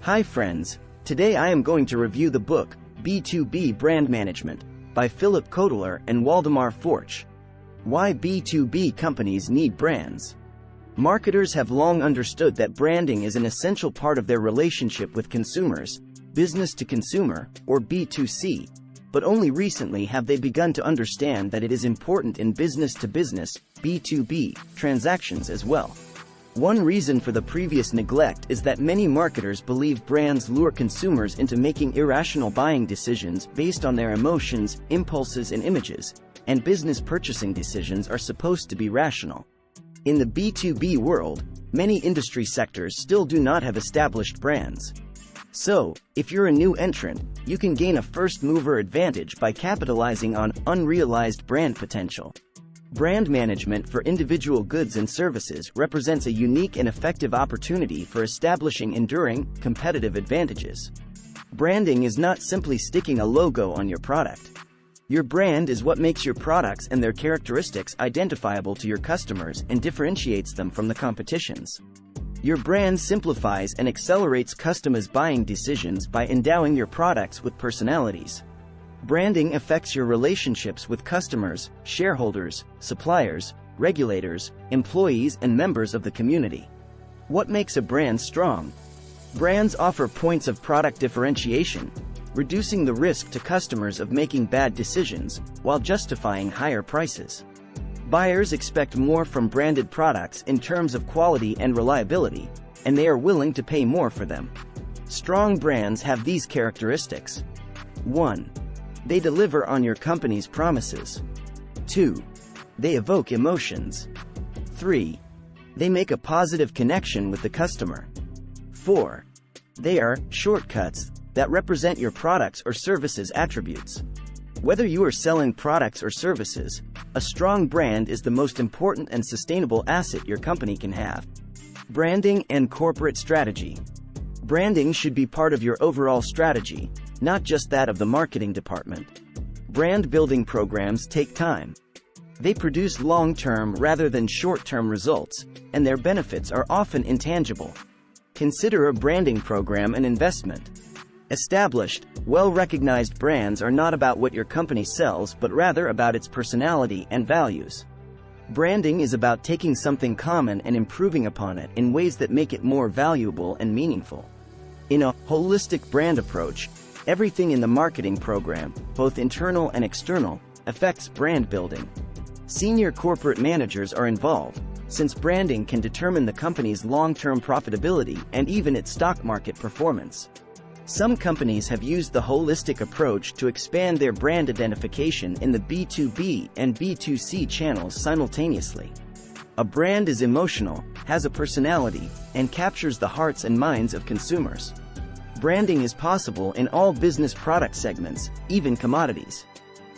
Hi friends, today I am going to review the book, B2B Brand Management, by Kotler and Waldemar Pfoertsch. Why B2B companies need brands. Marketers have long understood that branding is an essential part of their relationship with consumers, business to consumer, or B2C, but only recently have they begun to understand that it is important in business to business, B2B, transactions as well. One reason for the previous neglect is that many marketers believe brands lure consumers into making irrational buying decisions based on their emotions, impulses, and images, and business purchasing decisions are supposed to be rational. In the B2B world, many industry sectors still do not have established brands. So, if you're a new entrant, you can gain a first-mover advantage by capitalizing on unrealized brand potential. Brand management for individual goods and services represents a unique and effective opportunity for establishing enduring, competitive advantages. Branding is not simply sticking a logo on your product. Your brand is what makes your products and their characteristics identifiable to your customers and differentiates them from the competition's. Your brand simplifies and accelerates customers' buying decisions by endowing your products with personalities. Branding affects your relationships with customers, shareholders, suppliers, regulators, employees, and members of the community. What makes a brand strong? Brands offer points of product differentiation, reducing the risk to customers of making bad decisions, while justifying higher prices. Buyers expect more from branded products in terms of quality and reliability, and they are willing to pay more for them. Strong brands have these characteristics. 1. They deliver on your company's promises. 2. They evoke emotions. 3. They make a positive connection with the customer. 4. They are shortcuts that represent your products or services attributes. Whether you are selling products or services, a strong brand is the most important and sustainable asset your company can have. Branding and corporate strategy. Branding should be part of your overall strategy, not just that of the marketing department. Brand building programs take time. They produce long-term rather than short-term results, and their benefits are often intangible. Consider a branding program an investment. Established, well-recognized brands are not about what your company sells but rather about its personality and values. Branding is about taking something common and improving upon it in ways that make it more valuable and meaningful. In a holistic brand approach, everything in the marketing program, both internal and external, affects brand building. Senior corporate managers are involved, since branding can determine the company's long-term profitability and even its stock market performance. Some companies have used the holistic approach to expand their brand identification in the B2B and B2C channels simultaneously. A brand is emotional, has a personality, and captures the hearts and minds of consumers. Branding is possible in all business product segments, even commodities.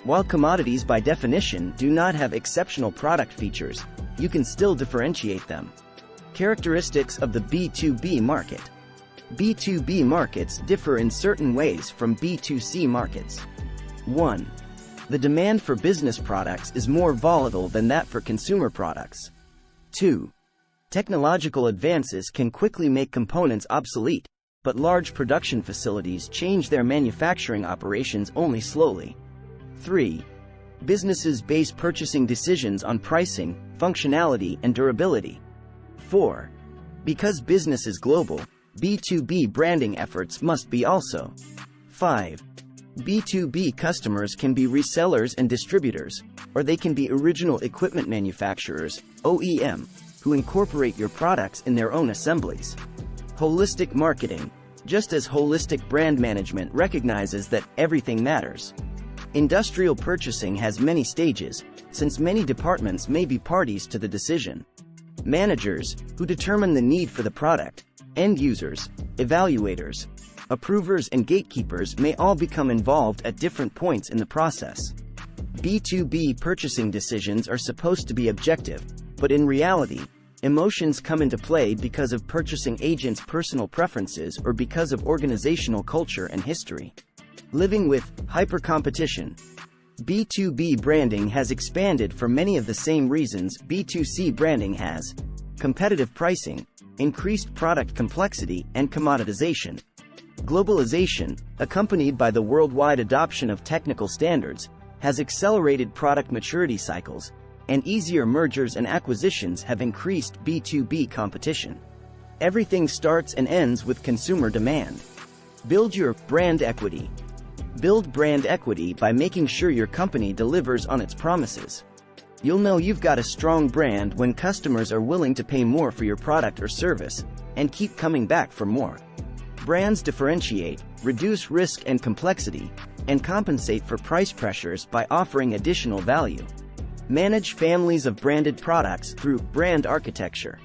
While commodities by definition do not have exceptional product features, you can still differentiate them. Characteristics of the B2B market. B2B markets differ in certain ways from B2C markets. 1. The demand for business products is more volatile than that for consumer products. 2. Technological advances can quickly make components obsolete, but large production facilities change their manufacturing operations only slowly. 3. Businesses base purchasing decisions on pricing, functionality, and durability. 4. Because business is global, B2B branding efforts must be also. 5. B2B customers can be resellers and distributors, or they can be original equipment manufacturers, OEM, who incorporate your products in their own assemblies. Holistic marketing. Just as holistic brand management recognizes that everything matters. Industrial purchasing has many stages, since many departments may be parties to the decision. Managers, who determine the need for the product, end users, evaluators, approvers, and gatekeepers may all become involved at different points in the process. B2B purchasing decisions are supposed to be objective, but in reality, emotions come into play because of purchasing agents' personal preferences or because of organizational culture and history. Living with hyper-competition. B2B branding has expanded for many of the same reasons B2C branding has: competitive pricing, increased product complexity, and commoditization. Globalization, accompanied by the worldwide adoption of technical standards, has accelerated product maturity cycles, and easier mergers and acquisitions have increased B2B competition. Everything starts and ends with consumer demand. Build your brand equity. Build brand equity by making sure your company delivers on its promises. You'll know you've got a strong brand when customers are willing to pay more for your product or service, and keep coming back for more. Brands differentiate, reduce risk and complexity, and compensate for price pressures by offering additional value. Manage families of branded products through brand architecture.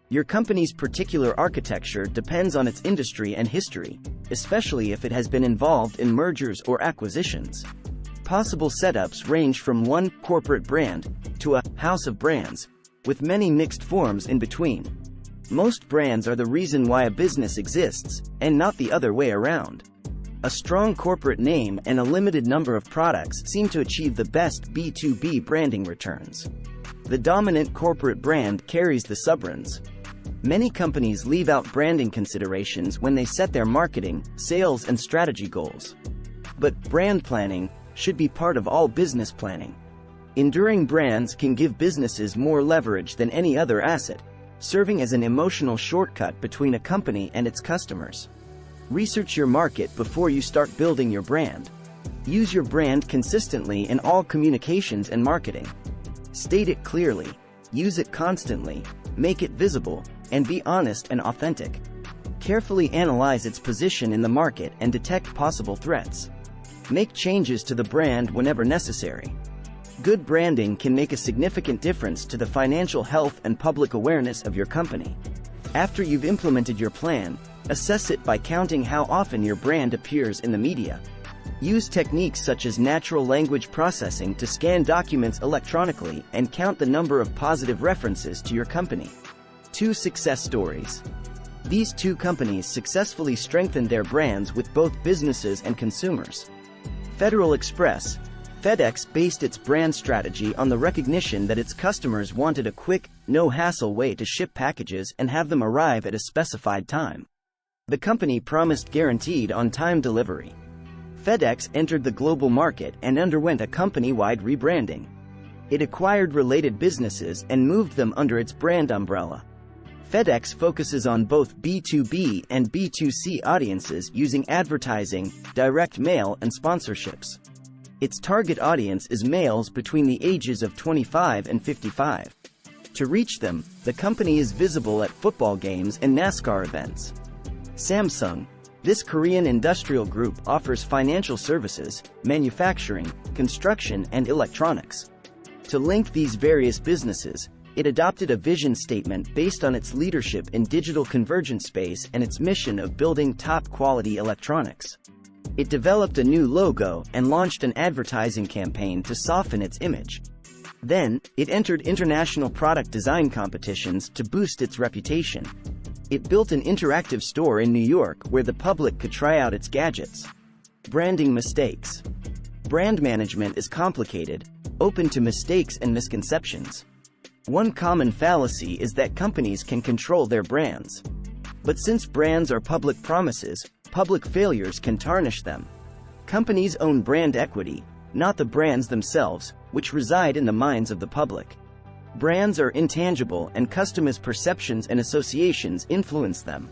Your company's particular architecture depends on its industry and history, especially if it has been involved in mergers or acquisitions. Possible setups range from one corporate brand to a house of brands, with many mixed forms in between. Most brands are the reason why a business exists, and not the other way around. A strong corporate name and a limited number of products seem to achieve the best B2B branding returns. The dominant corporate brand carries the subbrands. Many companies leave out branding considerations when they set their marketing, sales, and strategy goals. But brand planning should be part of all business planning. Enduring brands can give businesses more leverage than any other asset, serving as an emotional shortcut between a company and its customers. Research your market before you start building your brand. Use your brand consistently in all communications and marketing. State it clearly, use it constantly, make it visible, and be honest and authentic. Carefully analyze its position in the market and detect possible threats. Make changes to the brand whenever necessary. Good branding can make a significant difference to the financial health and public awareness of your company. After you've implemented your plan, assess it by counting how often your brand appears in the media. Use techniques such as natural language processing to scan documents electronically and count the number of positive references to your company. 2 success stories. These 2 companies successfully strengthened their brands with both businesses and consumers. Federal Express. FedEx based its brand strategy on the recognition that its customers wanted a quick, no-hassle way to ship packages and have them arrive at a specified time. The company promised guaranteed on-time delivery. FedEx entered the global market and underwent a company-wide rebranding. It acquired related businesses and moved them under its brand umbrella. FedEx focuses on both B2B and B2C audiences using advertising, direct mail, and sponsorships. Its target audience is males between the ages of 25 and 55. To reach them, the company is visible at football games and NASCAR events. Samsung. This Korean industrial group offers financial services, manufacturing, construction, and electronics. To link these various businesses, it adopted a vision statement based on its leadership in digital convergence space and its mission of building top-quality electronics. It developed a new logo and launched an advertising campaign to soften its image. Then, it entered international product design competitions to boost its reputation. It built an interactive store in New York where the public could try out its gadgets. Branding mistakes. Brand management is complicated, open to mistakes and misconceptions. One common fallacy is that companies can control their brands. But since brands are public promises, public failures can tarnish them. Companies own brand equity, not the brands themselves, which reside in the minds of the public. Brands are intangible and customers' perceptions and associations influence them.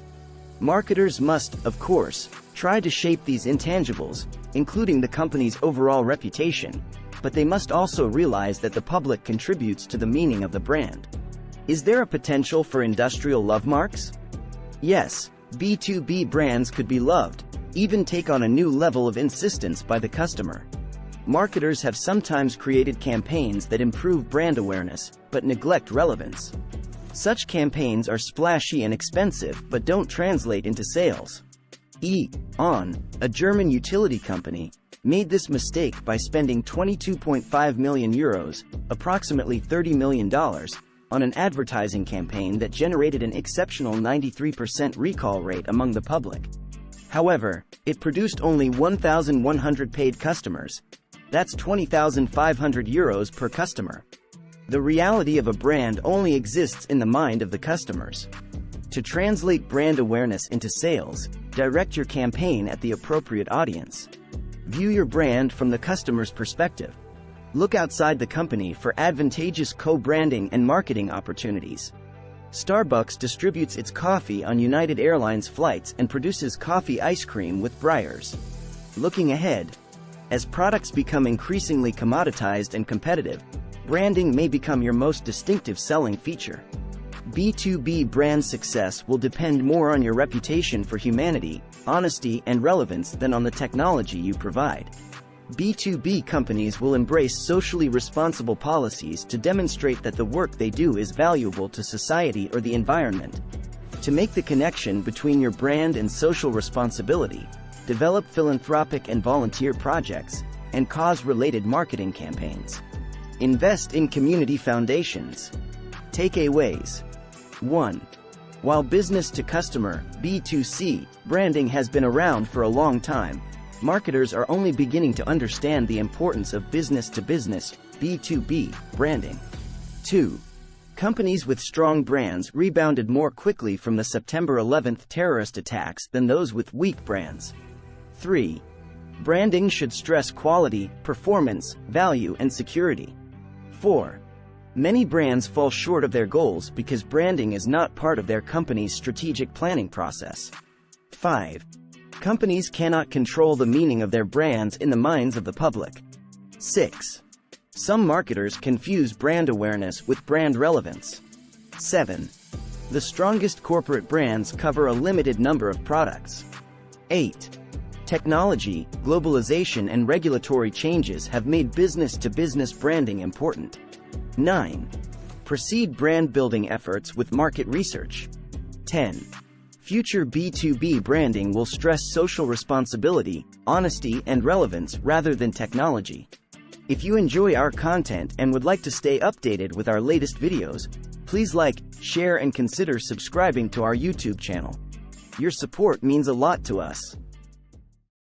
Marketers must, of course, try to shape these intangibles, including the company's overall reputation, but they must also realize that the public contributes to the meaning of the brand. Is there a potential for industrial love marks? Yes, B2B brands could be loved, even take on a new level of insistence by the customer. Marketers have sometimes created campaigns that improve brand awareness, but neglect relevance. Such campaigns are splashy and expensive but don't translate into sales. E.ON, a German utility company, made this mistake by spending €22.5 million, approximately $30 million, on an advertising campaign that generated an exceptional 93% recall rate among the public. However, it produced only 1,100 paid customers. That's €20,500 per customer. The reality of a brand only exists in the mind of the customers. To translate brand awareness into sales, Direct your campaign at the appropriate audience. View your brand from the customer's perspective. Look outside the company for advantageous co-branding and marketing opportunities. Starbucks distributes its coffee on United Airlines flights and produces coffee ice cream with Breyers. Looking ahead, as products become increasingly commoditized and competitive, branding may become your most distinctive selling feature. B2B brand success will depend more on your reputation for humanity, honesty, and relevance than on the technology you provide. B2B companies will embrace socially responsible policies to demonstrate that the work they do is valuable to society or the environment. To make the connection between your brand and social responsibility, develop philanthropic and volunteer projects, and cause-related marketing campaigns. Invest in community foundations. Takeaways. 1. While business-to-customer, B2C, branding has been around for a long time, marketers are only beginning to understand the importance of business-to-business, B2B, branding. 2. Companies with strong brands rebounded more quickly from the September 11th terrorist attacks than those with weak brands. 3. Branding should stress quality, performance, value, and security. 4. Many brands fall short of their goals because branding is not part of their company's strategic planning process. 5. Companies cannot control the meaning of their brands in the minds of the public. 6. Some marketers confuse brand awareness with brand relevance. 7. The strongest corporate brands cover a limited number of products. 8. Technology, globalization, and regulatory changes have made business-to-business branding important. 9. Proceed brand-building efforts with market research. 10. Future B2B branding will stress social responsibility, honesty, and relevance rather than technology. If you enjoy our content and would like to stay updated with our latest videos, please like, share, and consider subscribing to our YouTube channel. Your support means a lot to us.